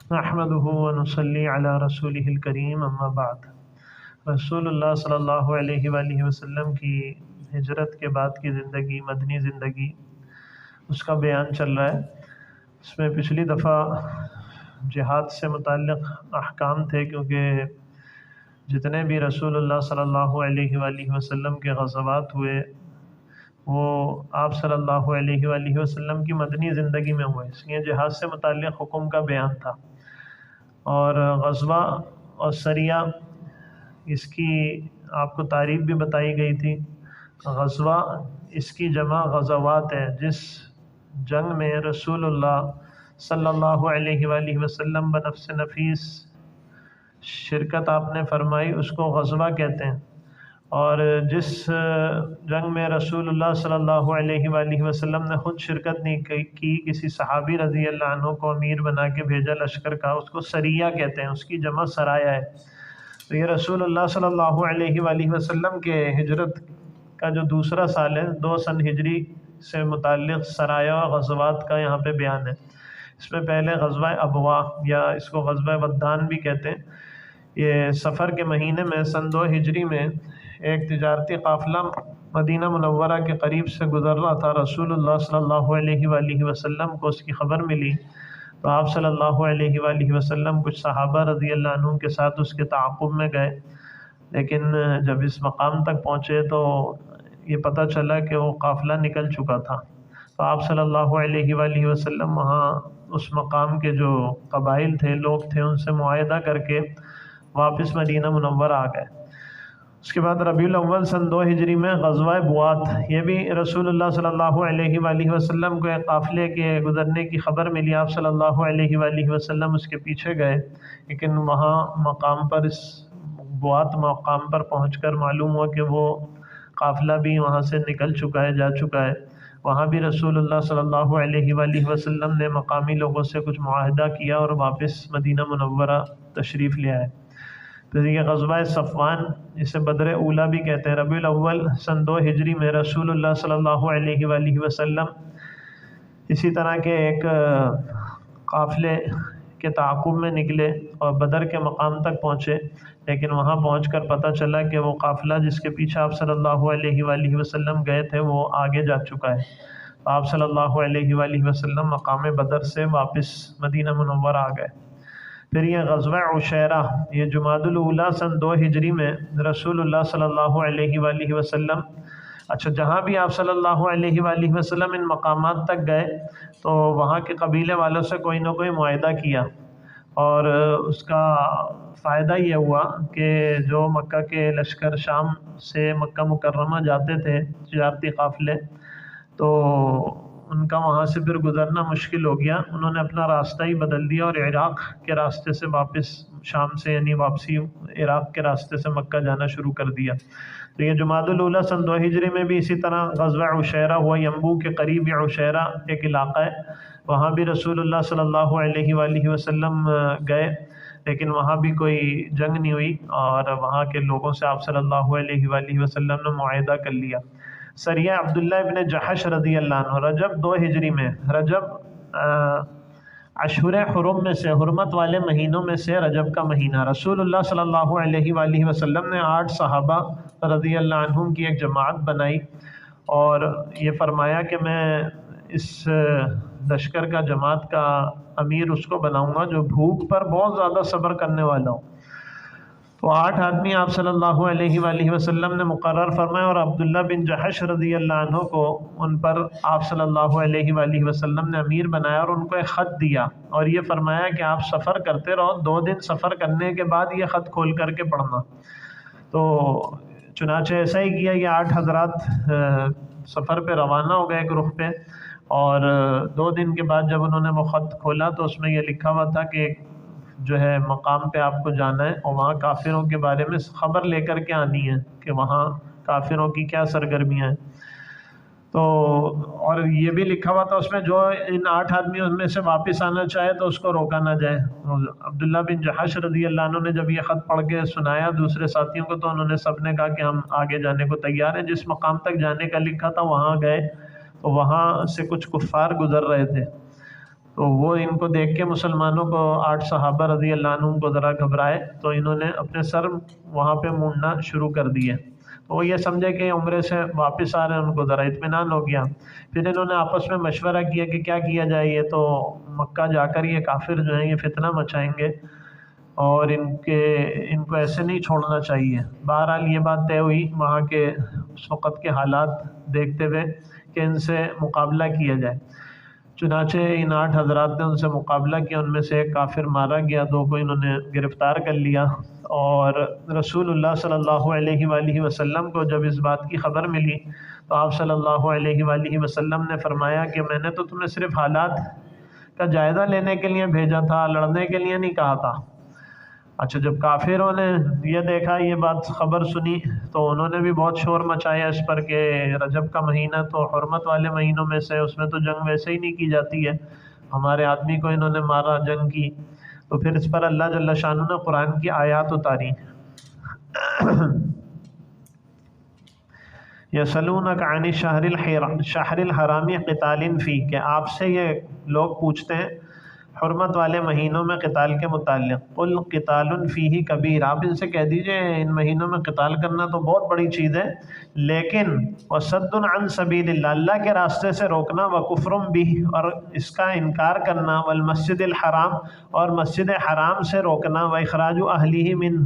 نحمده ونصلي على رسوله الکریم اما بعد۔ رسول اللہ صلی اللہ علیہ وآلہ وسلم کی ہجرت کے بعد کی زندگی، مدنی زندگی، اس کا بیان چل رہا ہے۔ اس میں پچھلی دفعہ جہاد سے متعلق احکام تھے، کیونکہ جتنے بھی رسول اللہ صلی اللہ علیہ وآلہ وسلم کے غزوات ہوئے وہ آپ صلی اللہ علیہ وآلہ وسلم کی مدنی زندگی میں ہوئے، اس لیے جہاد سے متعلق حکم کا بیان تھا۔ اور غزوہ اور سریہ، اس کی آپ کو تعریف بھی بتائی گئی تھی۔ غزوہ اس کی جمع غزوات ہے، جس جنگ میں رسول اللہ صلی اللہ علیہ وآلہ وسلم بنفس نفیس شرکت آپ نے فرمائی، اس کو غزوہ کہتے ہیں۔ اور جس جنگ میں رسول اللہ صلی اللہ علیہ وآلہ وسلم نے خود شرکت نہیں کی، کسی صحابی رضی اللہ عنہ کو امیر بنا کے بھیجا لشکر کا، اس کو سریہ کہتے ہیں، اس کی جمع سرایا ہے۔ تو یہ رسول اللہ صلی اللہ علیہ وآلہ وسلم کے ہجرت کا جو دوسرا سال ہے، 2 سن ہجری سے متعلق سرایا و غزوات کا یہاں پہ بیان ہے۔ اس میں پہلے غزوہ ابواء، یا اس کو غزوہ ودان بھی کہتے ہیں، یہ سفر کے مہینے میں سن 2 ہجری میں ایک تجارتی قافلہ مدینہ منورہ کے قریب سے گزر رہا تھا۔ رسول اللہ صلی اللہ علیہ وآلہ وسلم کو اس کی خبر ملی، تو آپ صلی اللہ علیہ وآلہ وسلم کچھ صحابہ رضی اللہ عنہ کے ساتھ اس کے تعاقب میں گئے، لیکن جب اس مقام تک پہنچے تو یہ پتہ چلا کہ وہ قافلہ نکل چکا تھا۔ تو آپ صلی اللہ علیہ وآلہ وسلم وہاں اس مقام کے جو قبائل تھے، لوگ تھے، ان سے معاہدہ کر کے واپس مدینہ منورہ آ گئے۔ اس کے بعد ربیع الاول سن 2 ہجری میں غزوہ بوات، یہ بھی رسول اللہ صلی اللہ علیہ وآلہ وسلم کو ایک قافلے کے گزرنے کی خبر ملی۔ آپ صلی اللہ علیہ وآلہ وسلم اس کے پیچھے گئے، لیکن وہاں مقام پر، اس بوات مقام پر پہنچ کر معلوم ہوا کہ وہ قافلہ بھی وہاں سے نکل چکا ہے، جا چکا ہے۔ وہاں بھی رسول اللہ صلی اللہ علیہ وآلہ وسلم نے مقامی لوگوں سے کچھ معاہدہ کیا اور واپس مدینہ منورہ تشریف لے آئے۔ پھر یہ غزوہ صفوان، اسے بدر اولیٰ بھی کہتے ہیں، ربیع الاول سن 2 ہجری میں رسول اللہ صلی اللہ علیہ وآلہ وسلم اسی طرح کے ایک قافلے کے تعاقب میں نکلے اور بدر کے مقام تک پہنچے، لیکن وہاں پہنچ کر پتہ چلا کہ وہ قافلہ جس کے پیچھے آپ صلی اللہ علیہ وآلہ وسلم گئے تھے وہ آگے جا چکا ہے۔ آپ صلی اللہ علیہ وآلہ وسلم مقام بدر سے واپس مدینہ منورہ آ گئے۔ پھر یہ غزوہ عشیرہ، یہ جمادی الاولیٰ سن 2 ہجری میں رسول اللہ صلی اللہ علیہ وآلہ وسلم، جہاں بھی آپ صلی اللہ علیہ وآلہ وسلم ان مقامات تک گئے تو وہاں کے قبیلے والوں سے کوئی نہ کوئی معاہدہ کیا، اور اس کا فائدہ یہ ہوا کہ جو مکہ کے لشکر شام سے مکہ مکرمہ جاتے تھے تجارتی قافلے، تو ان کا وہاں سے پھر گزرنا مشکل ہو گیا، انہوں نے اپنا راستہ ہی بدل دیا اور عراق کے راستے سے واپس شام سے، یعنی واپسی عراق کے راستے سے مکہ جانا شروع کر دیا۔ تو یہ جمادی الاولیٰ سن 2 ہجری میں بھی اسی طرح غزوہ عشیرہ ہوا۔ ینبو کے قریب یہ عشیرہ ایک علاقہ ہے، وہاں بھی رسول اللہ صلی اللہ علیہ وآلہ وسلم گئے، لیکن وہاں بھی کوئی جنگ نہیں ہوئی، اور وہاں کے لوگوں سے آپ صلی اللہ علیہ وآلہ وسلم نے معاہدہ کر لیا۔ سریہ عبداللہ ابن جحش رضی اللہ عنہ، رجب 2 ہجری میں، رجب اشہر حرم میں سے، حرمت والے مہینوں میں سے رجب کا مہینہ، رسول اللہ صلی اللہ علیہ وآلہ وسلم نے 8 صحابہ رضی اللہ عنہم کی ایک جماعت بنائی اور یہ فرمایا کہ میں اس لشکر کا، جماعت کا امیر اس کو بناؤں گا جو بھوک پر بہت زیادہ صبر کرنے والا ہو۔ تو 8 آدمی آپ صلی اللہ علیہ وآلہ وسلم نے مقرر فرمائے، اور عبداللہ بن جحش رضی اللہ عنہ کو ان پر آپ صلی اللہ علیہ وآلہ وسلم نے امیر بنایا، اور ان کو ایک خط دیا اور یہ فرمایا کہ آپ سفر کرتے رہو، 2 دن سفر کرنے کے بعد یہ خط کھول کر کے پڑھنا۔ تو چنانچہ ایسا ہی کیا، یہ 8 حضرات سفر پہ روانہ ہو گئے ایک رخ پہ، اور 2 دن کے بعد جب انہوں نے وہ خط کھولا تو اس میں یہ لکھا ہوا تھا کہ جو ہے مقام پہ آپ کو جانا ہے اور وہاں کافروں کے بارے میں خبر لے کر کے آنی ہے کہ وہاں کافروں کی کیا سرگرمیاں ہیں۔ تو اور یہ بھی لکھا ہوا تھا اس میں، جو ان 8 آدمیوں میں سے واپس آنا چاہے تو اس کو روکا نہ جائے۔ عبداللہ بن جحش رضی اللہ عنہ نے جب یہ خط پڑھ کے سنایا دوسرے ساتھیوں کو تو انہوں نے سب نے کہا کہ ہم آگے جانے کو تیار ہیں۔ جس مقام تک جانے کا لکھا تھا وہاں گئے تو وہاں سے کچھ کفار گزر رہے تھے، تو وہ ان کو دیکھ کے مسلمانوں کو 8 صحابہ رضی اللہ عنہم کو ذرا گھبرائے، تو انہوں نے اپنے سر وہاں پہ مونڈنا شروع کر دیے۔ تو وہ یہ سمجھے کہ عمرے سے واپس آ رہے ہیں، ان کو ذرا اطمینان ہو گیا۔ پھر انہوں نے آپس میں مشورہ کیا کہ کیا کیا جائے، یہ تو مکہ جا کر یہ کافر جو ہیں یہ فتنہ مچائیں گے اور ان کو ایسے نہیں چھوڑنا چاہیے۔ بہرحال یہ بات طے ہوئی وہاں کے اس وقت کے حالات دیکھتے ہوئے کہ ان سے مقابلہ کیا جائے۔ چنانچہ ان 8 حضرات نے ان سے مقابلہ کیا، ان میں سے ایک کافر مارا گیا، 2 کو انہوں نے گرفتار کر لیا۔ اور رسول اللہ صلی اللہ علیہ وآلہ وسلم کو جب اس بات کی خبر ملی تو آپ صلی اللہ علیہ وآلہ وسلم نے فرمایا کہ میں نے تو تمہیں صرف حالات کا جائزہ لینے کے لیے بھیجا تھا، لڑنے کے لیے نہیں کہا تھا۔ اچھا، جب کافروں نے یہ دیکھا، یہ بات خبر سنی، تو انہوں نے بھی بہت شور مچایا اس پر کہ رجب کا مہینہ تو حرمت والے مہینوں میں سے، اس میں تو جنگ ویسے ہی نہیں کی جاتی ہے، ہمارے آدمی کو انہوں نے مارا، جنگ کی۔ تو پھر اس پر اللہ جل شانہ نے قرآن کی آیات اتاری۔ یسألونک عن الشہر الحرام قتال فیہ، کہ آپ سے یہ لوگ پوچھتے ہیں حرمت والے مہینوں میں قتال کے متعلق۔ قل قتال فیہ کبیر، آپ ان سے کہہ دیجئے ان مہینوں میں قتال کرنا تو بہت بڑی چیز ہے، لیکن وصد عن سبیل اللہ، اللہ کے راستے سے روکنا، وکفر بہ، اور اس کا انکار کرنا، والمسجد الحرام، اور مسجد حرام سے روکنا، واخراج اہلہ منہ،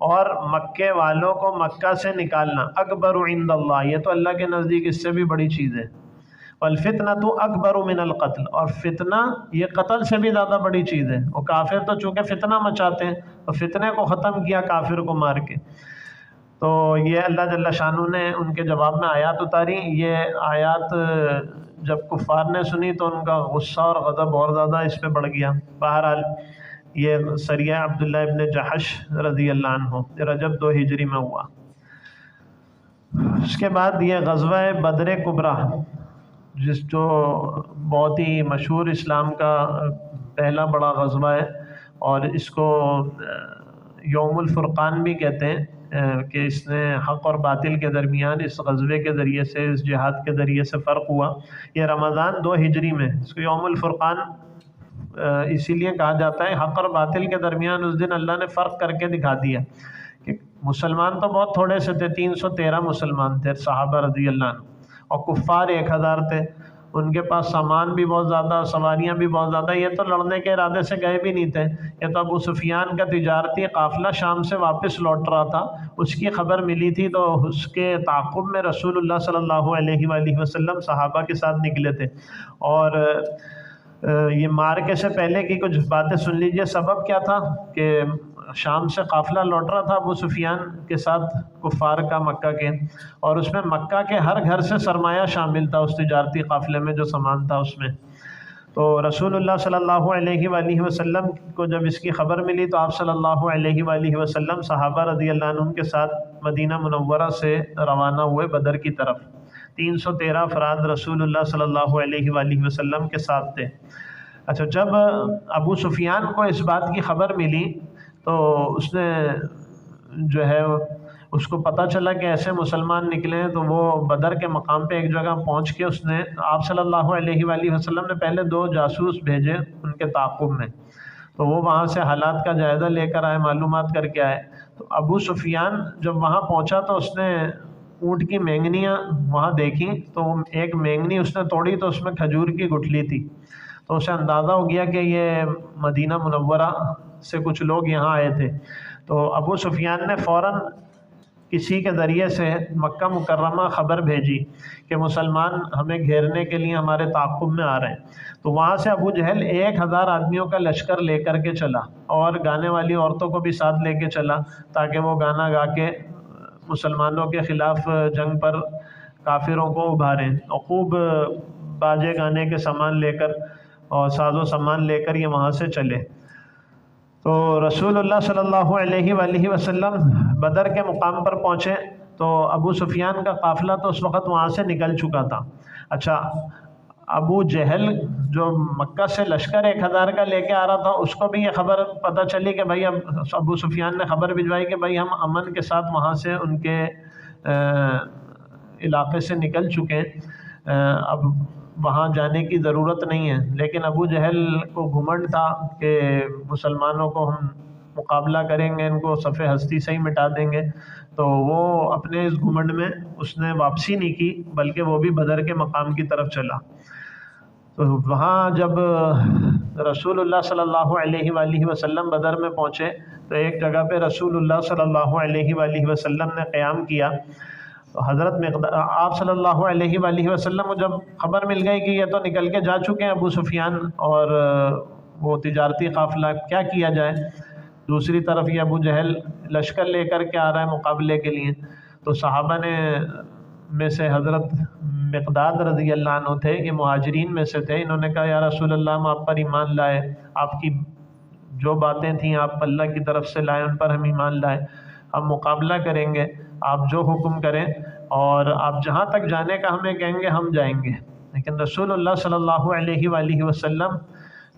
اور مکے والوں کو مکہ سے نکالنا، اکبر عند اللہ، یہ تو اللہ کے نزدیک اس سے بھی بڑی چیز ہے۔ والفتنۃ اکبر من القتل، اور فتنہ یہ قتل سے بھی زیادہ بڑی چیز ہے۔ وہ کافر تو چونکہ فتنہ مچاتے ہیں، تو فتنے کو ختم کیا کافر کو مار کے۔ تو یہ اللہ جل شانہ نے ان کے جواب میں آیات اتاری۔ یہ آیات جب کفار نے سنی تو ان کا غصہ اور غضب اور زیادہ اس پہ بڑھ گیا۔ بہرحال یہ سریہ عبداللہ ابن جحش رضی اللہ عنہ رجب 2 ہجری میں ہوا۔ اس کے بعد یہ غزوہ بدر کبریٰ، جو بہت ہی مشہور اسلام کا پہلا بڑا غزوہ ہے، اور اس کو یوم الفرقان بھی کہتے ہیں، کہ اس نے حق اور باطل کے درمیان اس غزوے کے ذریعے سے، اس جہاد کے ذریعے سے فرق ہوا۔ یہ رمضان 2 ہجری میں، اس کو یوم الفرقان اسی لیے کہا جاتا ہے، حق اور باطل کے درمیان اس دن اللہ نے فرق کر کے دکھا دیا کہ مسلمان تو بہت تھوڑے سے تھے، 313 مسلمان تھے صحابہ رضی اللہ عنہ، اور کفار 1000 تھے، ان کے پاس سامان بھی بہت زیادہ، سواریاں بھی بہت زیادہ، یہ تو لڑنے کے ارادے سے گئے بھی نہیں تھے۔ یہ تو ابو سفیان کا تجارتی قافلہ شام سے واپس لوٹ رہا تھا، اس کی خبر ملی تھی، تو اس کے تعاقب میں رسول اللہ صلی اللہ علیہ وآلہ وسلم صحابہ کے ساتھ نکلے تھے۔ اور یہ مارکے سے پہلے کی کچھ باتیں سن لیجئے۔ سبب کیا تھا کہ شام سے قافلہ لوٹ رہا تھا ابو سفیان کے ساتھ کفار کا مکہ کے، اور اس میں مکہ کے ہر گھر سے سرمایہ شامل تھا، اس تجارتی قافلے میں جو سامان تھا اس میں۔ تو رسول اللہ صلی اللہ علیہ وآلہ وسلم کو جب اس کی خبر ملی تو آپ صلی اللہ علیہ وآلہ وسلم صحابہ رضی اللہ عنہم کے ساتھ مدینہ منورہ سے روانہ ہوئے بدر کی طرف۔ 313 افراد رسول اللہ صلی اللہ علیہ وآلہ وسلم کے ساتھ تھے۔ اچھا، جب ابو سفیان کو اس بات کی خبر ملی تو اس نے جو ہے، اس کو پتہ چلا کہ ایسے مسلمان نکلے ہیں، تو وہ بدر کے مقام پہ ایک جگہ پہنچ کے اس نے، آپ صلی اللہ علیہ وآلہ وسلم نے پہلے 2 جاسوس بھیجے ان کے تعاقب میں، تو وہ وہاں سے حالات کا جائزہ لے کر آئے، معلومات کر کے آئے۔ تو ابو سفیان جب وہاں پہنچا تو اس نے اونٹ کی مینگنیاں وہاں دیکھیں، تو ایک مینگنی اس نے توڑی تو اس میں کھجور کی گٹھلی تھی، تو اسے اندازہ ہو گیا کہ یہ مدینہ منورہ سے کچھ لوگ یہاں آئے تھے۔ تو ابو سفیان نے فوراً کسی کے ذریعے سے مکہ مکرمہ خبر بھیجی کہ مسلمان ہمیں گھیرنے کے لیے ہمارے تعاقب میں آ رہے ہیں۔ تو وہاں سے ابو جہل 1000 آدمیوں کا لشکر لے کر کے چلا، اور گانے والی عورتوں کو بھی ساتھ لے کے چلا، تاکہ وہ گانا گا کے مسلمانوں کے خلاف جنگ پر کافروں کو ابھاریں، اور خوب باجے گانے کے سامان لے کر اور ساز و سامان لے کر یہ وہاں سے چلے۔ تو رسول اللہ صلی اللہ علیہ وآلہ وسلم بدر کے مقام پر پہنچے تو ابو سفیان کا قافلہ تو اس وقت وہاں سے نکل چکا تھا۔ اچھا، ابو جہل جو مکہ سے لشکر 1000 کا لے کے آ رہا تھا، اس کو بھی یہ خبر پتہ چلی کہ بھائی، اب ابو سفیان نے خبر بھجوائی کہ بھائی ہم امن کے ساتھ وہاں سے ان کے علاقے سے نکل چکے ہیں، اب وہاں جانے کی ضرورت نہیں ہے، لیکن ابو جہل کو گھمنڈ تھا کہ مسلمانوں کو ہم مقابلہ کریں گے، ان کو صف ہستی سے ہی مٹا دیں گے، تو وہ اپنے اس گھمنڈ میں اس نے واپسی نہیں کی، بلکہ وہ بھی بدر کے مقام کی طرف چلا۔ تو وہاں جب رسول اللہ صلی اللہ علیہ وآلہ وسلم بدر میں پہنچے تو ایک جگہ پہ رسول اللہ صلی اللہ علیہ وآلہ وسلم نے قیام کیا۔ تو حضرت آپ صلی اللہ علیہ وآلہ وسلم کو جب خبر مل گئی کہ یہ تو نکل کے جا چکے ہیں ابو سفیان اور وہ تجارتی قافلہ، کیا کیا جائے؟ دوسری طرف یہ ابو جہل لشکر لے کر کے آ رہا ہے مقابلے کے لیے۔ تو صحابہ نے میں سے حضرت مقداد رضی اللہ عنہ تھے، یہ مہاجرین میں سے تھے، انہوں نے کہا یا رسول اللہ ہم آپ پر ایمان لائے، آپ کی جو باتیں تھیں آپ اللہ کی طرف سے لائے ان پر ہم ایمان لائے، ہم مقابلہ کریں گے، آپ جو حکم کریں، اور آپ جہاں تک جانے کا ہمیں کہیں گے ہم جائیں گے۔ لیکن رسول اللہ صلی اللہ علیہ وآلہ وسلم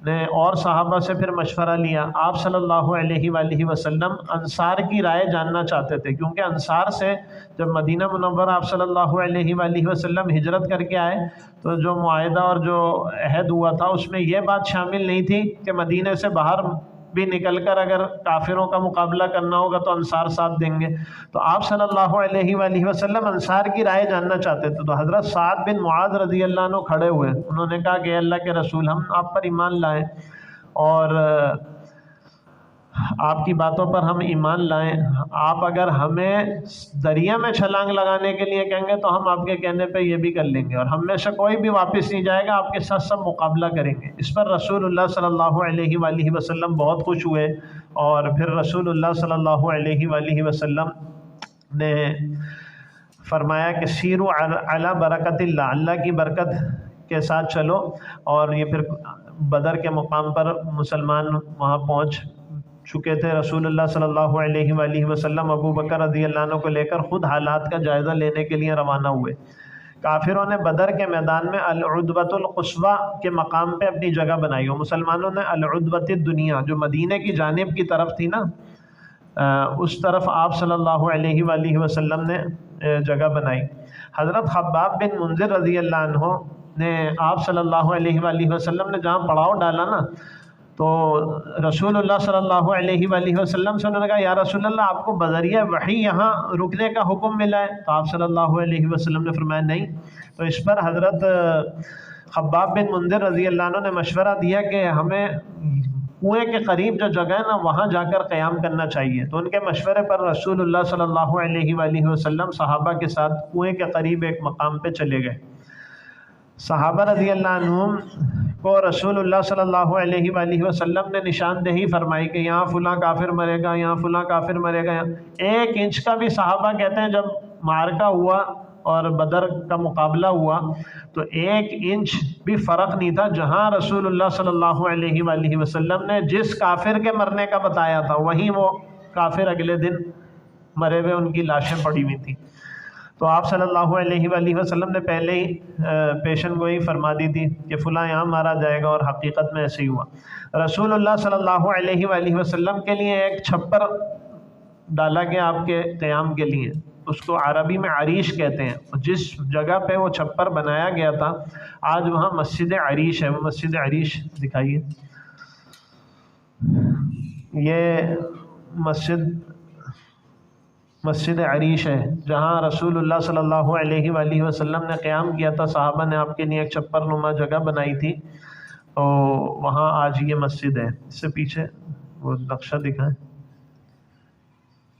نے اور صحابہ سے پھر مشورہ لیا۔ آپ صلی اللہ علیہ وآلہ وسلم انصار کی رائے جاننا چاہتے تھے، کیونکہ انصار سے جب مدینہ منورہ آپ صلی اللہ علیہ وآلہ وسلم ہجرت کر کے آئے تو جو معاہدہ اور جو عہد ہوا تھا اس میں یہ بات شامل نہیں تھی کہ مدینے سے باہر بھی نکل کر اگر کافروں کا مقابلہ کرنا ہوگا تو انصار ساتھ دیں گے۔ تو آپ صلی اللہ علیہ وآلہ وسلم انصار کی رائے جاننا چاہتے تھے۔ تو حضرت سعد بن معاذ رضی اللہ عنہ کھڑے ہوئے، انہوں نے کہا کہ اللہ کے رسول ہم آپ پر ایمان لائیں اور آپ کی باتوں پر ہم ایمان لائیں، آپ اگر ہمیں دریا میں چھلانگ لگانے کے لیے کہیں گے تو ہم آپ کے کہنے پہ یہ بھی کر لیں گے، اور ہم میں سے کوئی بھی واپس نہیں جائے گا، آپ کے ساتھ سب مقابلہ کریں گے۔ اس پر رسول اللہ صلی اللہ علیہ وآلہ وسلم بہت خوش ہوئے، اور پھر رسول اللہ صلی اللہ علیہ وآلہ وسلم نے فرمایا کہ سیرو علی برکت اللہ، اللہ کی برکت کے ساتھ چلو، اور یہ پھر بدر کے مقام پر مسلمان وہاں پہنچ چکے تھے۔ رسول اللہ صلی اللہ علیہ وآلہ وسلم ابو بکر رضی اللہ عنہ کو لے کر خود حالات کا جائزہ لینے کے لیے روانہ ہوئے۔ کافروں نے بدر کے میدان میں العدوۃ القصویٰ کے مقام پہ اپنی جگہ بنائی، اور مسلمانوں نے العدوۃ الدنیا جو مدینے کی جانب کی طرف تھی نا، اس طرف آپ صلی اللہ علیہ وآلہ وسلم نے جگہ بنائی۔ حضرت خباب بن منذر رضی اللہ عنہ نے آپ صلی اللہ علیہ وآلہ وسلم نے جہاں پڑاؤ ڈالا نا، تو رسول اللہ صلی اللہ علیہ وآلہ وسلم سے انہوں نے کہا یا رسول اللہ آپ کو بذریعہ وحی یہاں رکنے کا حکم ملا ہے؟ تو آپ صلی اللہ علیہ وسلم نے فرمایا نہیں۔ تو اس پر حضرت خباب بن منذر رضی اللہ عنہ نے مشورہ دیا کہ ہمیں کنویں کے قریب جو جگہ ہے نا وہاں جا کر قیام کرنا چاہیے۔ تو ان کے مشورے پر رسول اللہ صلی اللہ علیہ وآلہ وسلم صحابہ کے ساتھ کنویں کے قریب ایک مقام پہ چلے گئے۔ صحابہ رضی اللہ عنہم کو رسول اللہ صلی اللہ علیہ وآلہ وسلم نے نشاندہی فرمائی کہ یہاں فلاں کافر مرے گا، یہاں فلاں کافر مرے گا۔ ایک انچ کا بھی صحابہ کہتے ہیں جب معرکہ ہوا اور بدر کا مقابلہ ہوا تو ایک انچ بھی فرق نہیں تھا، جہاں رسول اللہ صلی اللہ علیہ وآلہ وسلم نے جس کافر کے مرنے کا بتایا تھا وہیں وہ کافر اگلے دن مرے ہوئے ان کی لاشیں پڑی ہوئی تھیں۔ تو آپ صلی اللہ علیہ وآلہ وسلم نے پہلے ہی پیشن گوئی فرما دی تھی کہ فلاں یہاں مارا جائے گا، اور حقیقت میں ایسے ہی ہوا۔ رسول اللہ صلی اللہ علیہ وآلہ وسلم کے لیے ایک چھپر ڈالا گیا آپ کے قیام کے لیے، اس کو عربی میں عریش کہتے ہیں۔ جس جگہ پہ وہ چھپر بنایا گیا تھا آج وہاں مسجد عریش ہے، وہ مسجد عریش دکھائیے۔ یہ مسجد عریش ہے جہاں رسول اللہ صلی اللہ علیہ وآلہ وسلم نے قیام کیا تھا، صحابہ نے آپ کے لیے ایک چھپر نما جگہ بنائی تھی، تو وہاں آج یہ مسجد ہے۔ اس سے پیچھے وہ نقشہ دکھائیں،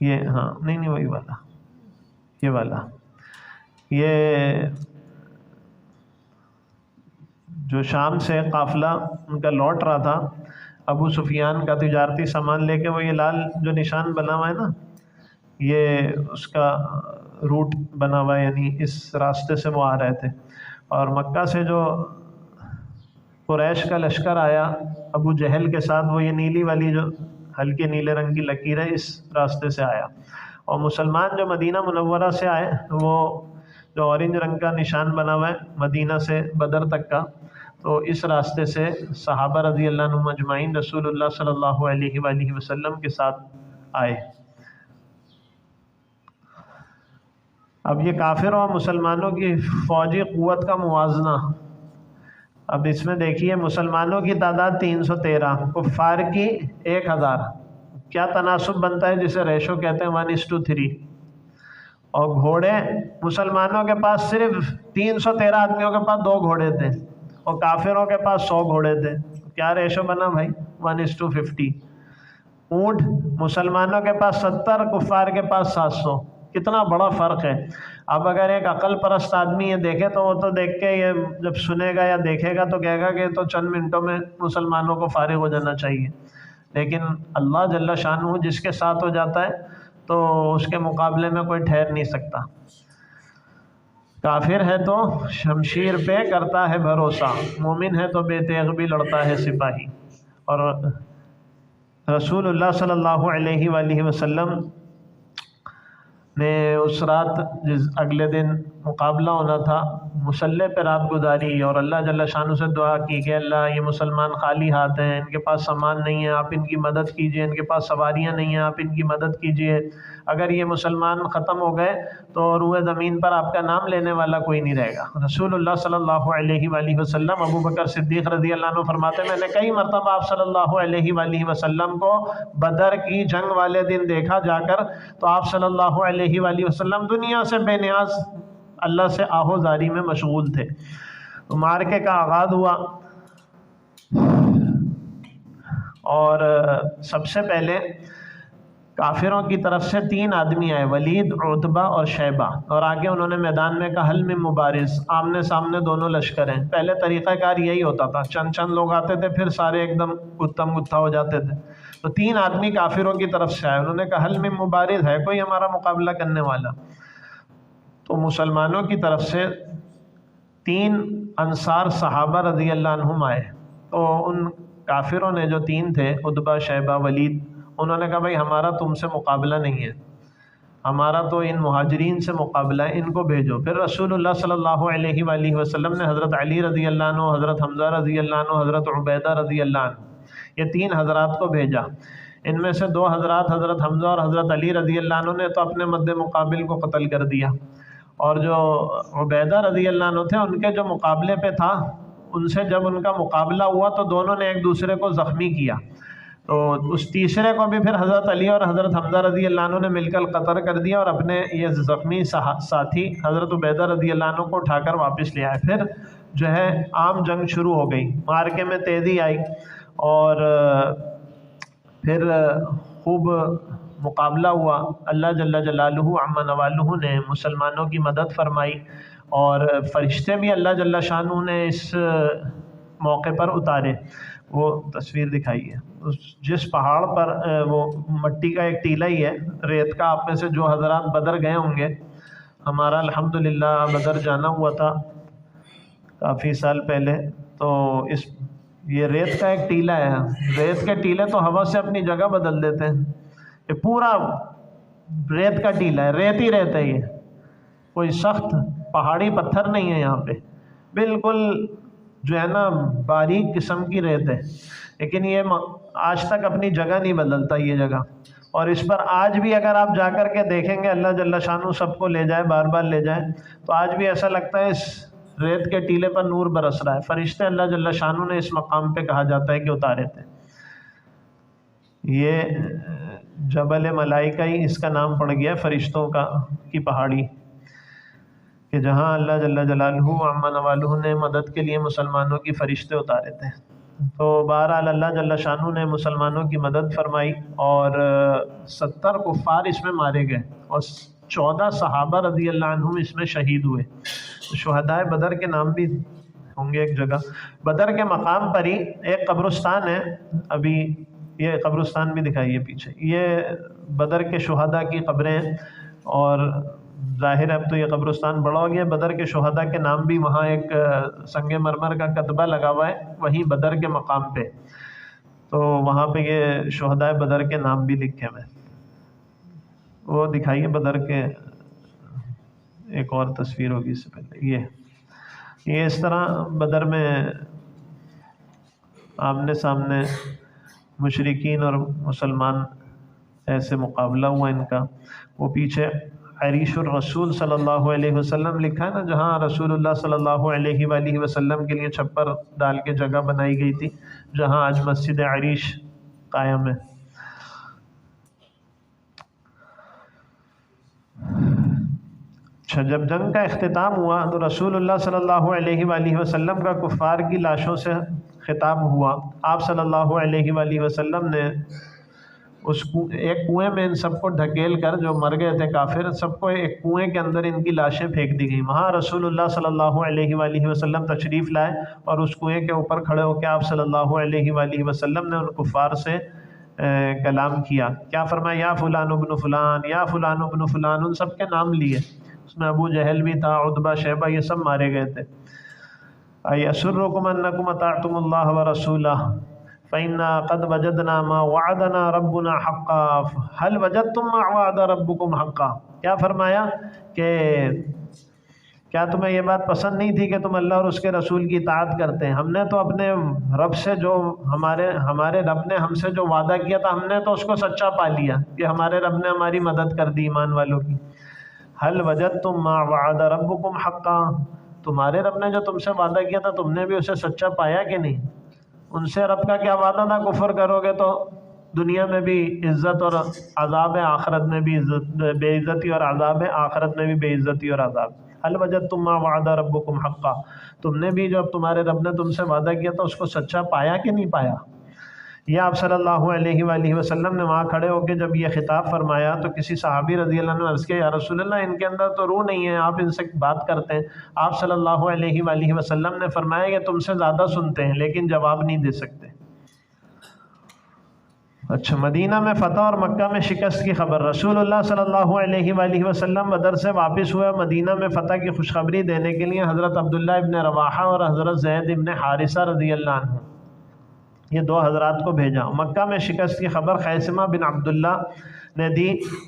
یہ ہاں نہیں وہی والا، یہ والا، یہ جو شام سے قافلہ ان کا لوٹ رہا تھا ابو سفیان کا تجارتی سامان لے کے، وہ یہ لال جو نشان بنا ہوا ہے نا، یہ اس کا روٹ بنا ہوا ہے، یعنی اس راستے سے وہ آ رہے تھے۔ اور مکہ سے جو قریش کا لشکر آیا ابو جہل کے ساتھ، وہ یہ نیلی والی جو ہلکے نیلے رنگ کی لکیر ہے اس راستے سے آیا، اور مسلمان جو مدینہ منورہ سے آئے وہ جو اورنج رنگ کا نشان بنا ہوا ہے مدینہ سے بدر تک کا، تو اس راستے سے صحابہ رضی اللہ عنہم اجمعین رسول اللہ صلی اللہ علیہ وآلہ وسلم کے ساتھ آئے۔ اب یہ کافروں اور مسلمانوں کی فوجی قوت کا موازنہ اب اس میں دیکھیے مسلمانوں کی تعداد 313، کفار کی 1000، کیا تناسب بنتا ہے جسے ریشو کہتے ہیں 1:3۔ اور گھوڑے مسلمانوں کے پاس صرف 313 آدمیوں کے پاس 2 گھوڑے تھے اور کافروں کے پاس 100 گھوڑے تھے، کیا ریشو بنا بھائی؟ 1:50۔ اونٹ مسلمانوں کے پاس 70، کفار کے پاس 700، کتنا بڑا فرق ہے۔ اب اگر ایک عقل پرست آدمی یہ دیکھے تو وہ تو دیکھ کے یہ جب سنے گا یا دیکھے گا تو کہے گا کہ تو چند منٹوں میں مسلمانوں کو فارغ ہو جانا چاہیے، لیکن اللہ جل شانہ جس کے ساتھ ہو جاتا ہے تو اس کے مقابلے میں کوئی ٹھہر نہیں سکتا۔ کافر ہے تو شمشیر پہ کرتا ہے بھروسہ، مومن ہے تو بے تیغ بھی لڑتا ہے سپاہی۔ اور رسول اللہ صلی اللہ علیہ وآلہ وسلم نے اس رات اگلے دن مقابلہ ہونا تھا، مسلح پہ رات گزاری اور اللہ جل شانہ سے دعا کی کہ اللہ یہ مسلمان خالی ہاتھ ہیں، ان کے پاس سامان نہیں ہے، آپ ان کی مدد کیجئے، ان کے پاس سواریاں نہیں ہیں، آپ ان کی مدد کیجئے، اگر یہ مسلمان ختم ہو گئے تو روئے زمین پر آپ کا نام لینے والا کوئی نہیں رہے گا۔ رسول اللہ صلی اللہ علیہ وآلہ وسلم، ابو بکر صدیق رضی اللہ عنہ فرماتے ہیں میں نے کئی مرتبہ آپ صلی اللہ علیہ وآلہ وسلم کو بدر کی جنگ والے دن دیکھا جا کر، تو آپ صلی اللہ علیہ وآلہ وسلم دنیا سے بے نیاز اللہ سے آہو زاری میں مشغول تھے۔ معرکے کا آغاز ہوا اور سب سے پہلے کافروں کی طرف سے 3 آدمی آئے، ولید، عتبہ اور شیبہ، اور آگے انہوں نے میدان میں کہا حل من مبارز، آمنے سامنے دونوں لشکر ہیں۔ پہلے طریقہ کار یہی ہوتا تھا، چند لوگ آتے تھے پھر سارے ایک دم گتھم گتھا ہو جاتے تھے۔ تو 3 آدمی کافروں کی طرف سے آئے، انہوں نے کہا حل من مبارز، ہے کوئی ہمارا مقابلہ کرنے والا؟ تو مسلمانوں کی طرف سے 3 انصار صحابہ رضی اللہ عنہم آئے، تو ان کافروں نے جو 3 تھے، عتبہ، شیبہ، ولید، انہوں نے کہا بھائی ہمارا تم سے مقابلہ نہیں ہے، ہمارا تو ان مہاجرین سے مقابلہ ہے، ان کو بھیجو۔ پھر رسول اللہ صلی اللہ علیہ وآلہ وسلم نے حضرت علی رضی اللہ عنہ، حضرت حمزہ رضی اللہ عنہ، حضرت عبیدہ رضی اللہ عنہ، یہ 3 حضرات کو بھیجا۔ ان میں سے 2 حضرات حضرت حمزہ اور حضرت علی رضی اللہ عنہ نے تو اپنے مد مقابل کو قتل کر دیا، اور جو عبیدہ رضی اللہ عنہ تھے ان کے جو مقابلے پہ تھا، ان سے جب ان کا مقابلہ ہوا تو دونوں نے ایک دوسرے کو زخمی کیا، تو اس تیسرے کو بھی پھر حضرت علی اور حضرت حمزہ رضی اللہ عنہ نے مل کر قتل کر دیا، اور اپنے یہ زخمی ساتھی حضرت عبیدہ رضی اللہ عنہ کو اٹھا کر واپس لے آئے۔ پھر جو ہے عام جنگ شروع ہو گئی، معرکے میں تیزی آئی، اور پھر خوب مقابلہ ہوا۔ اللہ جل جلالہ عم نوالہ نے مسلمانوں کی مدد فرمائی، اور فرشتے بھی اللہ جل شانہ نے اس موقع پر اتارے۔ وہ تصویر دکھائی ہے، جس پہاڑ پر وہ مٹی کا ایک ٹیلہ ہی ہے، ریت کا، آپ میں سے جو حضرات بدر گئے ہوں گے، ہمارا الحمدللہ بدر جانا ہوا تھا کافی سال پہلے، تو یہ ریت کا ایک ٹیلہ ہے، ریت کے ٹیلے تو ہوا سے اپنی جگہ بدل دیتے ہیں، یہ پورا ریت کا ٹیلہ ہے، ریت ہی ریت ہے، یہ کوئی سخت پہاڑی پتھر نہیں ہے یہاں پہ، بالکل جو ہے نا باریک قسم کی ریت ہے، لیکن یہ آج تک اپنی جگہ نہیں بدلتا یہ جگہ، اور اس پر آج بھی اگر آپ جا کر کے دیکھیں گے، اللہ جل شانہ سب کو لے جائے، بار بار لے جائے، تو آج بھی ایسا لگتا ہے اس ریت کے ٹیلے پر نور برس رہا ہے۔ فرشتے اللہ جل شانہ نے اس مقام پہ کہا جاتا ہے کہ اتارے تھے۔ یہ جبل ملائکہ ہی اس کا نام پڑ گیا، فرشتوں کی پہاڑی، کہ جہاں اللہ جل جلالہ عم نوالہ نے مدد کے لیے مسلمانوں کی فرشتے اتارے تھے۔ تو بہرحال اللہ جل شانہ نے مسلمانوں کی مدد فرمائی، اور 70 کفار اس میں مارے گئے، اور 14 صحابہ رضی اللہ عنہم اس میں شہید ہوئے۔ شہدائے بدر کے نام بھی ہوں گے ایک جگہ۔ بدر کے مقام پر ہی ایک قبرستان ہے، ابھی یہ قبرستان بھی دکھائیے پیچھے، یہ بدر کے شہداء کی قبریں ہیں، اور ظاہر ہے اب تو یہ قبرستان بڑا ہو گیا، بدر کے شہداء کے نام بھی وہاں ایک سنگ مرمر کا کتبہ لگا ہوا ہے وہیں بدر کے مقام پہ، تو وہاں پہ یہ شہدائے بدر کے نام بھی لکھے ہوئے۔ وہ دکھائیے بدر کے، ایک اور تصویر ہوگی اس سے پہلے، یہ اس طرح بدر میں آمنے سامنے مشرکین اور مسلمان ایسے مقابلہ ہوا ان کا۔ وہ پیچھے عریش الرسول صلی اللہ علیہ وسلم لکھا ہے نا، جہاں رسول اللہ صلی اللہ علیہ وآلہ وسلم کے لیے چھپر ڈال کے جگہ بنائی گئی تھی، جہاں آج مسجد عریش قائم ہے۔ اچھا، جب جنگ کا اختتام ہوا تو رسول اللہ صلی اللہ علیہ وآلہ وسلم کا کفار کی لاشوں سے خطاب ہوا۔ آپ صلی اللہ علیہ وآلہ وسلم نے ایک کنویں میں ان سب کو ڈھکیل کر، جو مر گئے تھے کافر، سب کو ایک کنویں کے اندر ان کی لاشیں پھینک دی گئیں۔ وہاں رسول اللہ صلی اللہ علیہ وآلہ وسلم تشریف لائے اور اس کنویں کے اوپر کھڑے ہو کے آپ صلی اللہ علیہ وآلہ وسلم نے ان کفار سے کلام کیا۔ کیا فرمایا؟ یا فلان ابن فلان، یا فلان ابن فلان، ان سب کے نام لیے۔ اس میں ابو جہل بھی تھا، عتبہ، شیبہ، یہ سب مارے گئے تھے۔ ایسرکم انکم اطعتم اللہ ورسولہ فإنا قد وجدنا ما وعدنا ربنا حقا هل وجدتم ما وعد ربكم حقا۔ کیا فرمایا کہ کیا تمہیں یہ بات پسند نہیں تھی کہ تم اللہ اور اس کے رسول کی اطاعت کرتے ہیں؟ ہم نے تو اپنے رب سے جو ہمارے رب نے ہم سے جو وعدہ کیا تھا، ہم نے تو اس کو سچا پا لیا کہ ہمارے رب نے ہماری مدد کر دی ایمان والوں کی۔ هل وجدتم ما وعد ربكم حقا، تمہارے رب نے جو تم سے وعدہ کیا تھا تم نے بھی اسے سچا پایا کہ نہیں؟ ان سے رب کا کیا وعدہ تھا؟ کفر کرو گے تو دنیا میں بھی عزت اور عذاب، آخرت میں بھی بے عزتی اور عذاب، آخرت میں بھی بے عزتی اور عذاب۔ هل وجدتم ما وعد ربكم حقا، تم نے بھی جو اب تمہارے رب نے تم سے وعدہ کیا تھا اس کو سچا پایا کہ نہیں پایا؟ یہ آپ صلی اللہ علیہ وآلہ وسلم نے وہاں کھڑے ہو کے جب یہ خطاب فرمایا تو کسی صحابی رضی اللہ عنہ نے عرض کیا، یا رسول اللہ، ان کے اندر تو روح نہیں ہے، آپ ان سے بات کرتے ہیں۔ آپ صلی اللہ علیہ وآلہ وسلم نے فرمایا کہ تم سے زیادہ سنتے ہیں لیکن جواب نہیں دے سکتے۔ اچھا، مدینہ میں فتح اور مکہ میں شکست کی خبر۔ رسول اللہ صلی اللہ علیہ وآلہ وسلم بدر سے واپس ہوئے، مدینہ میں فتح کی خوشخبری دینے کے لیے حضرت عبداللہ ابن رواحہ اور حضرت زید ابن حارثہ رضی اللہ عنہ، یہ دو حضرات کو بھیجا۔ مکہ میں شکست کی خبر خیثمہ بن عبداللہ نے دی،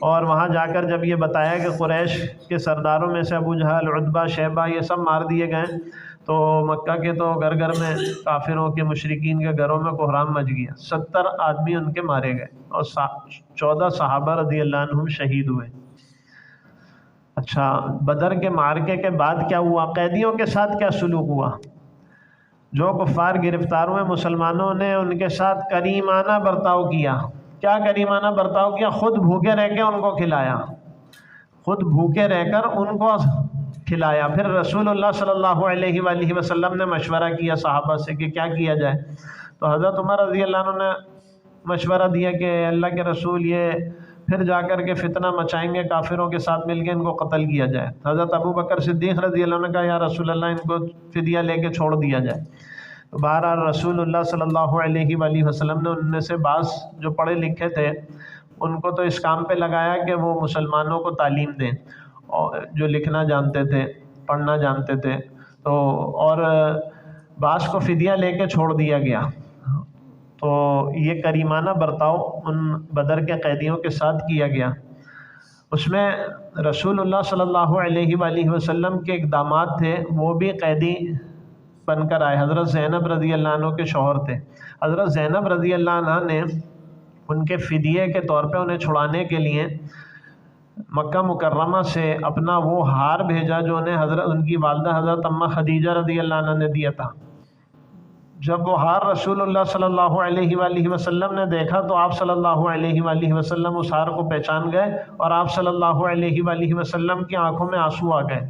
اور وہاں جا کر جب یہ بتایا کہ قریش کے سرداروں میں سے ابو جہل، عتبہ، شیبہ یہ سب مار دیے گئے، تو مکہ کے تو گھر گھر میں کافروں کے، مشرکین کے گھروں میں کوہرام مچ گیا۔ 70 آدمی ان کے مارے گئے اور 14 صحابہ رضی اللہ عنہم شہید ہوئے۔ اچھا، بدر کے معرکے کے بعد کیا ہوا؟ قیدیوں کے ساتھ کیا سلوک ہوا؟ جو کفار گرفتار ہوئے مسلمانوں نے ان کے ساتھ کریمانہ برتاؤ کیا۔ کیا کریمانہ برتاؤ کیا؟ خود بھوکے رہ کے ان کو کھلایا، خود بھوکے رہ کر ان کو کھلایا۔ پھر رسول اللہ صلی اللہ علیہ وآلہ وسلم نے مشورہ کیا صحابہ سے کہ کیا کیا جائے، تو حضرت عمر رضی اللہ عنہ نے مشورہ دیا کہ اللہ کے رسول، یہ پھر جا کر کے فتنہ مچائیں گے، کافروں کے ساتھ مل کے ان کو قتل کیا جائے۔ حضرت ابو بکر صدیق رضی اللہ عنہ نے کہا، یا رسول اللہ، ان کو فدیہ لے کے چھوڑ دیا جائے۔ تو بہرحال رسول اللہ صلی اللہ علیہ وآلہ وسلم نے ان میں سے بعض جو پڑھے لکھے تھے ان کو تو اس کام پہ لگایا کہ وہ مسلمانوں کو تعلیم دیں، اور جو لکھنا جانتے تھے، پڑھنا جانتے تھے، تو اور بعض کو فدیہ لے کے چھوڑ دیا گیا۔ تو یہ کریمانہ برتاؤ ان بدر کے قیدیوں کے ساتھ کیا گیا۔ اس میں رسول اللہ صلی اللہ علیہ وآلہ وسلم کے ایک داماد تھے، وہ بھی قیدی بن کر آئے، حضرت زینب رضی اللہ عنہ کے شوہر تھے۔ حضرت زینب رضی اللہ عنہ نے ان کے فدیے کے طور پہ انہیں چھڑانے کے لیے مکہ مکرمہ سے اپنا وہ ہار بھیجا جو انہیں ان کی والدہ حضرت اماں خدیجہ رضی اللہ عنہ نے دیا تھا۔ جب وہ ہار رسول اللہ صلی اللہ علیہ وآلہ وسلم نے دیکھا تو آپ صلی اللہ علیہ وآلہ وسلم اس ہار کو پہچان گئے، اور آپ صلی اللہ علیہ وآلہ وسلم کی آنکھوں میں آنسو آ گئے،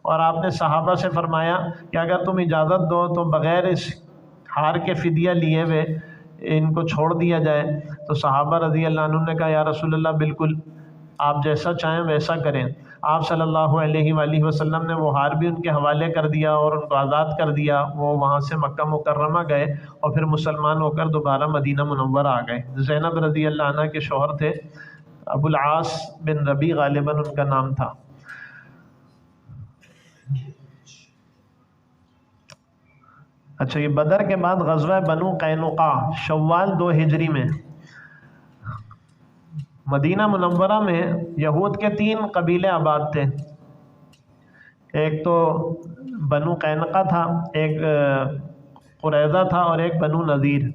اور آپ نے صحابہ سے فرمایا کہ اگر تم اجازت دو تو بغیر اس ہار کے فدیہ لیے ہوئے ان کو چھوڑ دیا جائے۔ تو صحابہ رضی اللہ عنہ نے کہا، یا رسول اللہ، بالکل آپ جیسا چاہیں ویسا کریں۔ آپ صلی اللہ علیہ وآلہ وسلم نے وہ ہار بھی ان کے حوالے کر دیا اور ان کو آزاد کر دیا۔ وہ وہاں سے مکہ مکرمہ گئے اور پھر مسلمان ہو کر دوبارہ مدینہ منورہ آ گئے۔ زینب رضی اللہ عنہ کے شوہر تھے ابو العاص بن ربیع، غالباً ان کا نام تھا۔ اچھا، یہ بدر کے بعد غزوہ بنو قینقاع شوال 2 ہجری میں مدینہ منورہ میں یہود کے 3 قبیلے آباد تھے۔ ایک تو بنو قینقاع تھا، ایک قریظہ تھا، اور ایک بنو نذیر۔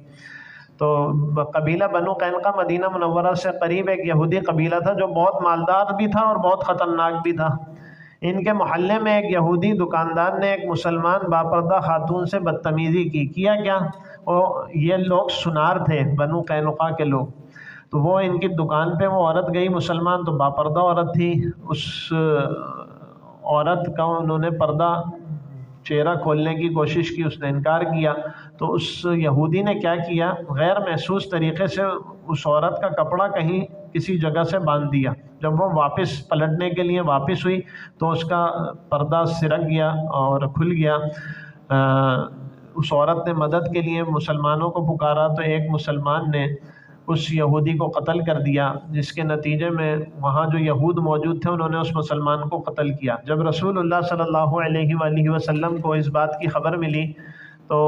تو قبیلہ بنو قینقاع مدینہ منورہ سے قریب ایک یہودی قبیلہ تھا جو بہت مالدار بھی تھا اور بہت خطرناک بھی تھا۔ ان کے محلے میں ایک یہودی دکاندار نے ایک مسلمان باپردہ خاتون سے بدتمیزی کی۔ کیا کیا؟ یہ لوگ سنار تھے، بنو قینقاع کے لوگ، تو وہ ان کی دکان پہ وہ عورت گئی مسلمان، تو باپردہ عورت تھی، اس عورت کا انہوں نے پردہ چہرہ کھولنے کی کوشش کی، اس نے انکار کیا، تو اس یہودی نے کیا کیا، غیر محسوس طریقے سے اس عورت کا کپڑا کہیں کسی جگہ سے باندھ دیا۔ جب وہ واپس پلٹنے کے لیے واپس ہوئی تو اس کا پردہ سرک گیا اور کھل گیا۔ اس عورت نے مدد کے لیے مسلمانوں کو پکارا تو ایک مسلمان نے اس یہودی کو قتل کر دیا، جس کے نتیجے میں وہاں جو یہود موجود تھے انہوں نے اس مسلمان کو قتل کیا۔ جب رسول اللہ صلی اللہ علیہ وآلہ وسلم کو اس بات کی خبر ملی تو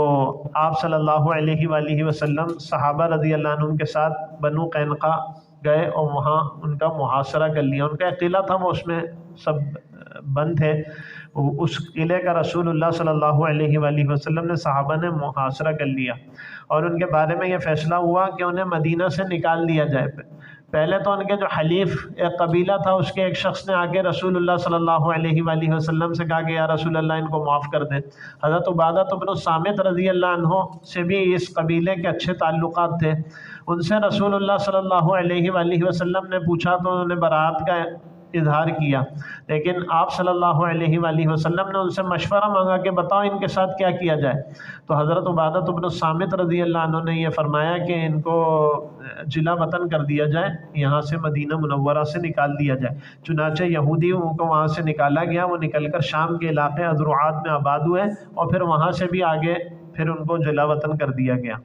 آپ صلی اللہ علیہ وآلہ وسلم صحابہ رضی اللہ عنہم کے ساتھ بنو قینقاع گئے اور وہاں ان کا محاصرہ کر لیا۔ ان کا ایک قلعہ تھا، وہ اس میں سب بند تھے، اس قلعے کا رسول اللہ صلی اللہ علیہ وآلہ وسلم نے صحابہ نے محاصرہ کر لیا، اور ان کے بارے میں یہ فیصلہ ہوا کہ انہیں مدینہ سے نکال دیا جائے۔ پہلے تو ان کے جو حلیف ایک قبیلہ تھا اس کے ایک شخص نے آ کے رسول اللہ صلی اللہ علیہ وآلہ وسلم سے کہا کہ یا رسول اللہ ان کو معاف کر دیں۔ حضرت عبادہ بن الصامت رضی اللہ عنہ سے بھی اس قبیلے کے اچھے تعلقات تھے، ان سے رسول اللہ صلی اللہ علیہ وآلہ وسلم نے پوچھا تو انہوں نے برات کا اظہار کیا، لیکن آپ صلی اللہ علیہ وآلہ وسلم نے ان سے مشورہ مانگا کہ بتاؤ ان کے ساتھ کیا کیا جائے، تو حضرت عبادہ بن الصامت رضی اللہ عنہ نے یہ فرمایا کہ ان کو جلا وطن کر دیا جائے، یہاں سے مدینہ منورہ سے نکال دیا جائے۔ چنانچہ یہودیوں کو وہاں سے نکالا گیا، وہ نکل کر شام کے علاقے ادرعات میں آباد ہوئے، اور پھر وہاں سے بھی آگے پھر ان کو جلا وطن کر دیا گیا۔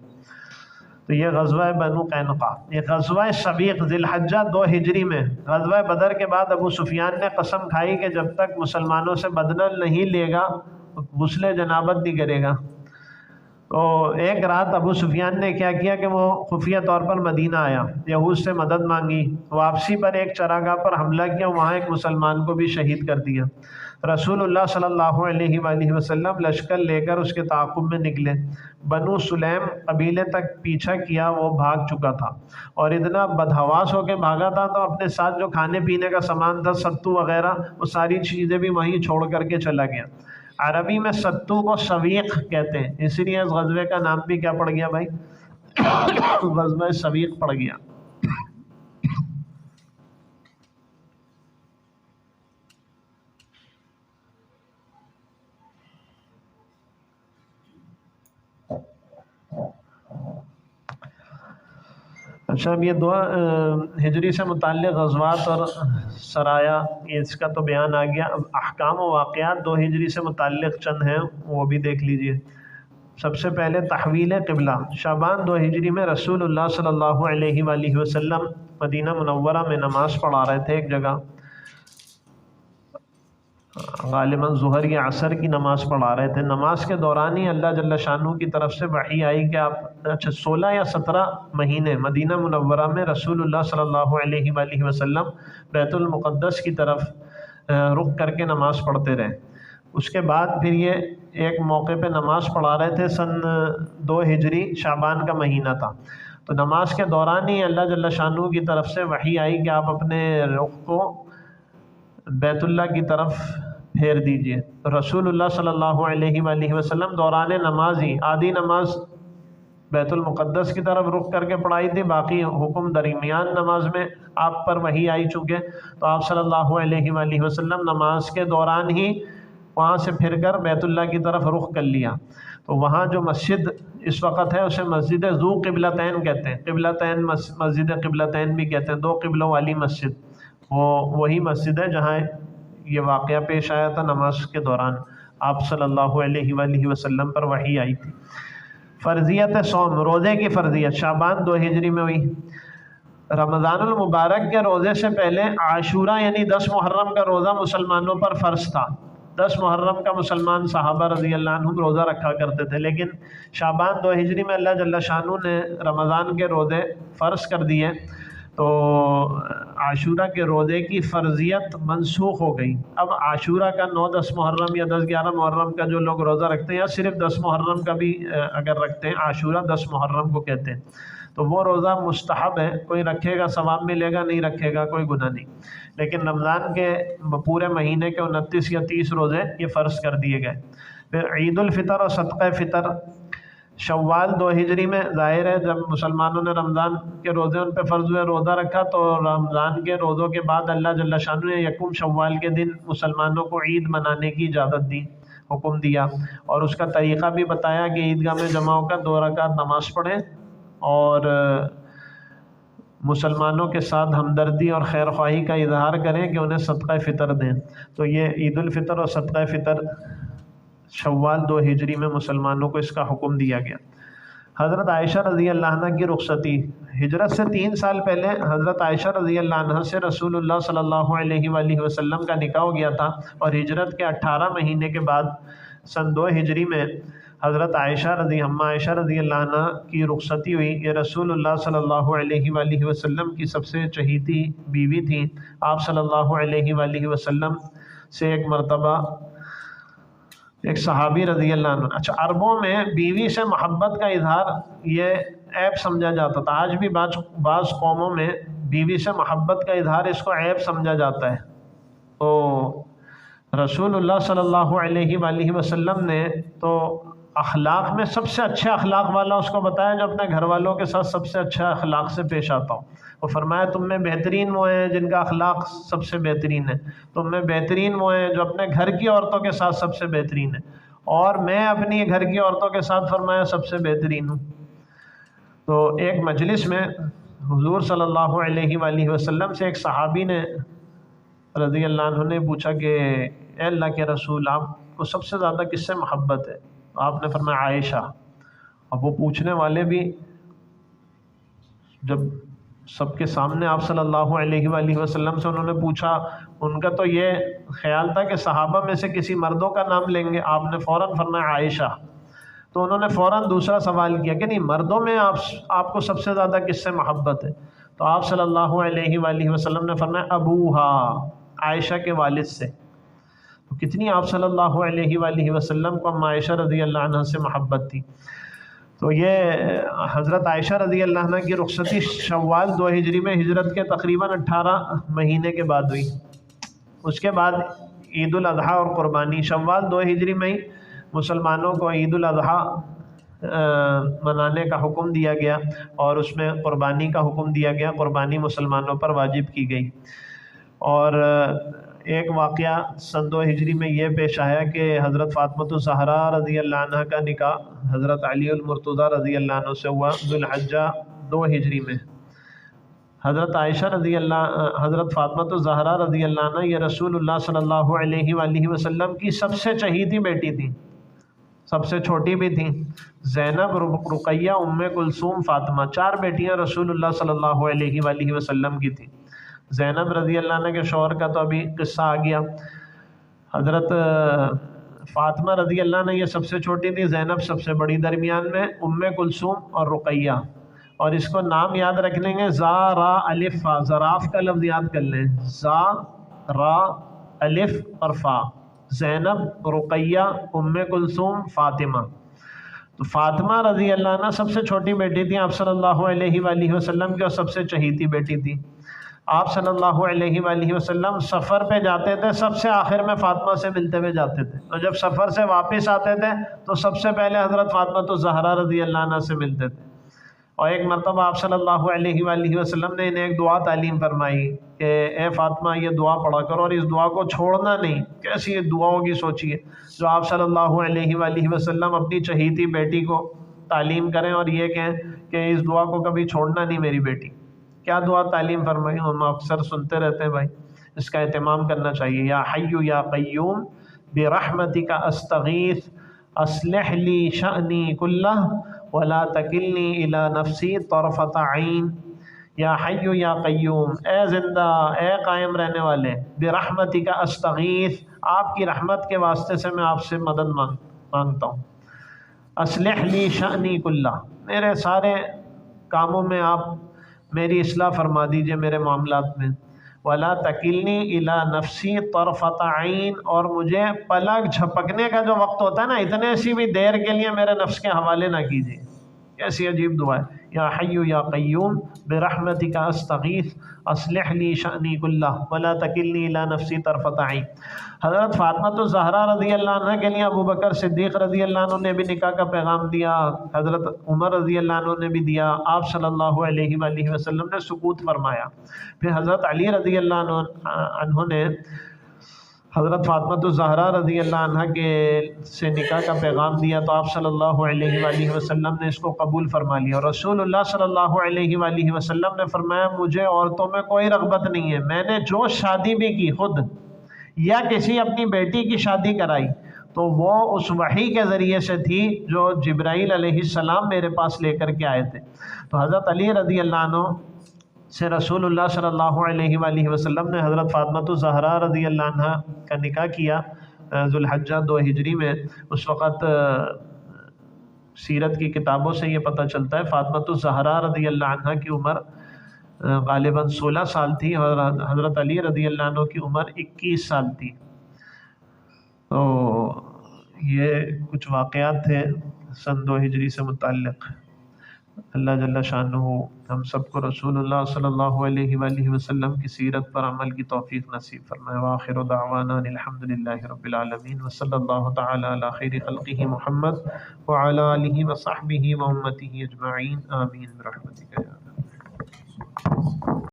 تو یہ غزوہ بنو قینقاع۔ یہ غزوہ سبیق ذی الحجہ 2 ہجری میں، غزوہ بدر کے بعد ابو سفیان نے قسم کھائی کہ جب تک مسلمانوں سے بدلہ نہیں لے گا غسل جنابت نہیں کرے گا۔ تو ایک رات ابو سفیان نے کیا کیا کہ وہ خفیہ طور پر مدینہ آیا، یہود سے مدد مانگی، واپسی پر ایک چراگاہ پر حملہ کیا، وہاں ایک مسلمان کو بھی شہید کر دیا۔ رسول اللہ صلی اللہ علیہ وآلہ وسلم لشکر لے کر اس کے تعاقب میں نکلے، بنو سلیم قبیلے تک پیچھا کیا، وہ بھاگ چکا تھا اور اتنا بدحواس ہو کے بھاگا تھا تو اپنے ساتھ جو کھانے پینے کا سامان تھا، ستو وغیرہ، وہ ساری چیزیں بھی وہیں چھوڑ کر کے چلا گیا۔ عربی میں ستو کو سویق کہتے ہیں، اسی لیے اس غزوے کا نام بھی کیا پڑ گیا بھائی؟ غزوہ سویق پڑ گیا۔ اچھا، اب یہ 2 ہجری سے متعلق غزوات اور سرایا اس کا تو بیان آ گیا۔ اب احکام و واقعات 2 ہجری سے متعلق چند ہیں، وہ بھی دیکھ لیجئے۔ سب سے پہلے تحویل قبلہ۔ شعبان 2 ہجری میں رسول اللہ صلی اللہ علیہ وآلہ وسلم مدینہ منورہ میں نماز پڑھا رہے تھے ایک جگہ، غالباً ظہر یا عصر کی نماز پڑھا رہے تھے۔ نماز کے دوران ہی اللہ جل شانہ کی طرف سے وحی آئی کہ آپ 16 یا 17 مہینے مدینہ منورہ میں رسول اللہ صلی اللہ علیہ وآلہ وسلم بیت المقدس کی طرف رخ کر کے نماز پڑھتے رہے۔ اس کے بعد پھر یہ ایک موقع پہ نماز پڑھا رہے تھے، سن 2 ہجری شعبان کا مہینہ تھا، تو نماز کے دوران ہی اللہ جل شانہ کی طرف سے وحی آئی کہ آپ اپنے رخ کو بیت اللہ کی طرف پھیر دیجئے۔ رسول اللہ صلی اللہ علیہ وآلہ وسلم دوران نماز ہی آدھی نماز بیت المقدس کی طرف رخ کر کے پڑھائی تھی، باقی حکم درمیان نماز میں آپ پر وحی آئی چکے، تو آپ صلی اللہ علیہ وآلہ وسلم نماز کے دوران ہی وہاں سے پھر کر بیت اللہ کی طرف رخ کر لیا۔ تو وہاں جو مسجد اس وقت ہے اسے مسجد ذو قبلتین کہتے ہیں، قبلتین مسجد قبلتین بھی کہتے ہیں، 2 قبلوں والی مسجد، وہ وہی مسجد ہے جہاں یہ واقعہ پیش آیا تھا نماز کے دوران، آپ صلی اللہ علیہ وآلہ وسلم پر وحی آئی تھی۔ فرضیت صوم، روزے کی فرضیت شعبان 2 ہجری میں ہوئی۔ رمضان المبارک کے روزے سے پہلے عاشورہ یعنی 10 محرم کا روزہ مسلمانوں پر فرض تھا۔ 10 محرم کا مسلمان صحابہ رضی اللہ عنہم روزہ رکھا کرتے تھے، لیکن شعبان 2 ہجری میں اللہ جل شانہ نے رمضان کے روزے فرض کر دیے، تو عاشورہ کے روزے کی فرضیت منسوخ ہو گئی۔ اب عاشورہ کا 9-10 محرم یا 10-11 محرم کا جو لوگ روزہ رکھتے ہیں، یا صرف 10 محرم کا بھی اگر رکھتے ہیں، عاشورہ 10 محرم کو کہتے ہیں، تو وہ روزہ مستحب ہے، کوئی رکھے گا ثواب ملے گا، نہیں رکھے گا کوئی گناہ نہیں۔ لیکن رمضان کے پورے مہینے کے 29 یا 30 روزے یہ فرض کر دیے گئے۔ پھر عید الفطر اور صدقہ فطر شوال 2 ہجری میں، ظاہر ہے جب مسلمانوں نے رمضان کے روزے ان پہ فرض ہوئے، روزہ رکھا، تو رمضان کے روزوں کے بعد اللہ جل شانہ نے یکم شوال کے دن مسلمانوں کو عید منانے کی اجازت دی، حکم دیا، اور اس کا طریقہ بھی بتایا کہ عیدگاہ میں جمع ہو کر 2 رکعت نماز پڑھیں اور مسلمانوں کے ساتھ ہمدردی اور خیر خواہی کا اظہار کریں کہ انہیں صدقہ فطر دیں۔ تو یہ عید الفطر اور صدقہ فطر شوال 2 ہجری میں مسلمانوں کو اس کا حکم دیا گیا۔ حضرت عائشہ رضی اللہ عنہ کی رخصتی، ہجرت سے 3 سال پہلے حضرت عائشہ رضی اللہ عنہ سے رسول اللہ صلی اللہ علیہ وآلہ وسلم کا نکاح ہو گیا تھا، اور ہجرت کے 18 مہینے کے بعد سن 2 ہجری میں حضرت ہمہ عائشہ رضی اللہ عنہ کی رخصتی ہوئی۔ یہ رسول اللہ صلی اللہ علیہ وآلہ وسلم کی سب سے چہیتی بیوی تھیں۔ آپ صلی اللہ علیہ وآلہ وسلم سے ایک مرتبہ ایک صحابی رضی اللہ عنہ، اچھا عربوں میں بیوی سے محبت کا اظہار یہ عیب سمجھا جاتا تھا، آج بھی بعض قوموں میں بیوی سے محبت کا اظہار اس کو عیب سمجھا جاتا ہے۔ تو رسول اللہ صلی اللہ علیہ وآلہ وسلم نے تو اخلاق میں سب سے اچھے اخلاق والا اس کو بتایا جو اپنے گھر والوں کے ساتھ سب سے اچھا اخلاق سے پیش آتا ہو۔ وہ فرمایا تم میں بہترین وہ ہیں جن کا اخلاق سب سے بہترین ہے، تم میں بہترین وہ ہیں جو اپنے گھر کی عورتوں کے ساتھ سب سے بہترین ہے، اور میں اپنی گھر کی عورتوں کے ساتھ فرمایا سب سے بہترین ہوں۔ تو ایک مجلس میں حضور صلی اللہ علیہ وآلہ وسلم سے ایک صحابی نے رضی اللہ عنہ نے پوچھا کہ اے اللہ کے رسول، آپ کو سب سے زیادہ کس سے محبت ہے؟ آپ نے فرمایا عائشہ۔ اب وہ پوچھنے والے بھی جب سب کے سامنے آپ صلی اللہ علیہ وآلہ وسلم سے انہوں نے پوچھا، ان کا تو یہ خیال تھا کہ صحابہ میں سے کسی مردوں کا نام لیں گے، آپ نے فوراً فرمایا عائشہ۔ تو انہوں نے فوراً دوسرا سوال کیا کہ نہیں، مردوں میں آپ کو سب سے زیادہ کس سے محبت ہے؟ تو آپ صلی اللہ علیہ وآلہ وسلم نے فرمایا ابوہا، عائشہ کے والد سے۔ تو کتنی آپ صلی اللہ علیہ وآلہ وسلم کو ام عائشہ رضی اللہ عنہ سے محبت تھی۔ تو یہ حضرت عائشہ رضی اللہ عنہ کی رخصتی شوال 2 ہجری میں ہجرت کے تقریباً 18 مہینے کے بعد ہوئی۔ اس کے بعد عید الاضحیٰ اور قربانی، شوال 2 ہجری میں ہی مسلمانوں کو عید الاضحیٰ منانے کا حکم دیا گیا، اور اس میں قربانی کا حکم دیا گیا، قربانی مسلمانوں پر واجب کی گئی۔ اور ایک واقعہ سن 2 ہجری میں یہ پیش آیا کہ حضرت فاطمۃ الزہرا رضی اللہ عنہ کا نکاح حضرت علی المرتضیٰ رضی اللہ عنہ سے ہوا ذوالحجہ 2 ہجری میں۔ حضرت فاطمۃ الزہرا رضی اللہ عنہ یہ رسول اللہ صلی اللہ علیہ وآلہ وسلم کی سب سے چہیتی بیٹی تھی، سب سے چھوٹی بھی تھیں۔ زینب، رقیہ، ام کلثوم، فاطمہ، 4 بیٹیاں رسول اللہ صلی اللہ علیہ وآلہ وسلم کی تھیں۔ زینب رضی اللہ عنہ کے شوہر کا تو ابھی قصہ آ گیا۔ حضرت فاطمہ رضی اللہ عنہ یہ سب سے چھوٹی تھی، زینب سب سے بڑی درمیان میں، ام کلثوم اور رقیہ۔ اور اس کو نام یاد رکھ لیں گے، زا را الف فا، زراف کا لفظ یاد کر لیں، زا را الف اور فا، زینب، رقیہ، ام کلثوم، فاطمہ۔ تو فاطمہ رضی اللہ عنہ سب سے چھوٹی بیٹی تھی آپ صلی اللہ علیہ وآلہ وسلم کی، اور سب سے چہیتی بیٹی تھی۔ آپ صلی اللہ علیہ وآلہ وسلم سفر پہ جاتے تھے، سب سے آخر میں فاطمہ سے ملتے ہوئے جاتے تھے، اور جب سفر سے واپس آتے تھے تو سب سے پہلے حضرت فاطمۃ الزہرا رضی اللہ عنہ سے ملتے تھے۔ اور ایک مرتبہ آپ صلی اللہ علیہ وآلہ وسلم نے انہیں ایک دعا تعلیم فرمائی کہ اے فاطمہ یہ دعا پڑھا کرو، اور اس دعا کو چھوڑنا نہیں۔ کیسی یہ دعا ہوگی سوچیے، جو آپ صلی اللہ علیہ وآلہ وسلم اپنی چہیتی بیٹی کو تعلیم کریں اور یہ کہیں کہ اس دعا کو کبھی چھوڑنا نہیں میری بیٹی۔ کیا دعا تعلیم فرمائی، ہم اکثر سنتے رہتے ہیں بھائی، اس کا اہتمام کرنا چاہیے۔ یا حی یا قیوم برحمتک استغیث اصلح لی شأنی کلہ ولا تکلنی الی نفسی طرفۃ عین۔ یا حی یا قیوم، اے زندہ، اے قائم رہنے والے، برحمتک استغیث، آپ کی رحمت کے واسطے سے میں آپ سے مدد مانگتا ہوں۔ اصلح لی شأنی کلہ، میرے سارے کاموں میں آپ میری اصلاح فرما دیجئے میرے معاملات میں. ولا تکلنی الی نفسی طرفۃ عین، اور مجھے پلک جھپکنے کا جو وقت ہوتا ہے نا، اتنے سی بھی دیر کے لیے میرے نفس کے حوالے نہ کیجیے. کیسی عجیب دعا ہے. یا حی یا قیوم برحمتک استغیث اصلح لی شأنی کلہ ولا تکلنی الی نفسی طرفۃ عین. حضرت فاطمہ الزہرا رضی اللہ عنہ کے لیے ابو بکر صدیق رضی اللہ عنہ نے بھی نکاح کا پیغام دیا، حضرت عمر رضی اللہ عنہ نے بھی دیا. آپ صلی اللہ علیہ وآلہ وسلم نے سکوت فرمایا. پھر حضرت علی رضی اللہ عنہ نے حضرت فاطمہ الزہرا رضی اللہ عنہ کے سے نکاح کا پیغام دیا، تو آپ صلی اللہ علیہ وآلہ وسلم نے اس کو قبول فرما لیا. اور رسول اللہ صلی اللہ علیہ وآلہ وسلم نے فرمایا مجھے عورتوں میں کوئی رغبت نہیں ہے. میں نے جو شادی بھی کی خود یا کسی اپنی بیٹی کی شادی کرائی تو وہ اس وحی کے ذریعے سے تھی جو جبرائیل علیہ السلام میرے پاس لے کر کے آئے تھے. تو حضرت علی رضی اللہ عنہ سے رسول اللہ صلی اللہ علیہ وآلہ وسلم نے حضرت فاطمہ الزہرا رضی اللہ عنہ کا نکاح کیا ذوالحجہ 2 ہجری میں. اس وقت سیرت کی کتابوں سے یہ پتہ چلتا ہے فاطمہ الزہرا رضی اللہ عنہ کی عمر غالباً 16 سال تھی اور حضرت علی رضی اللہ عنہ کی عمر 21 سال تھی. تو یہ کچھ واقعات تھے سن 2 ہجری سے متعلق. اللہ جل شانہ ہم سب کو رسول اللہ صلی اللہ علیہ وآلہ وسلم کی سیرت پر عمل کی توفیق نصیب فرمائے. وآخر دعوانا الحمد للہ رب العالمین وصلی اللہ تعالی علی خیر خلقہ محمد وعلی آلہ وصحبہ وامتہ اجمعین آمین برحمتک یا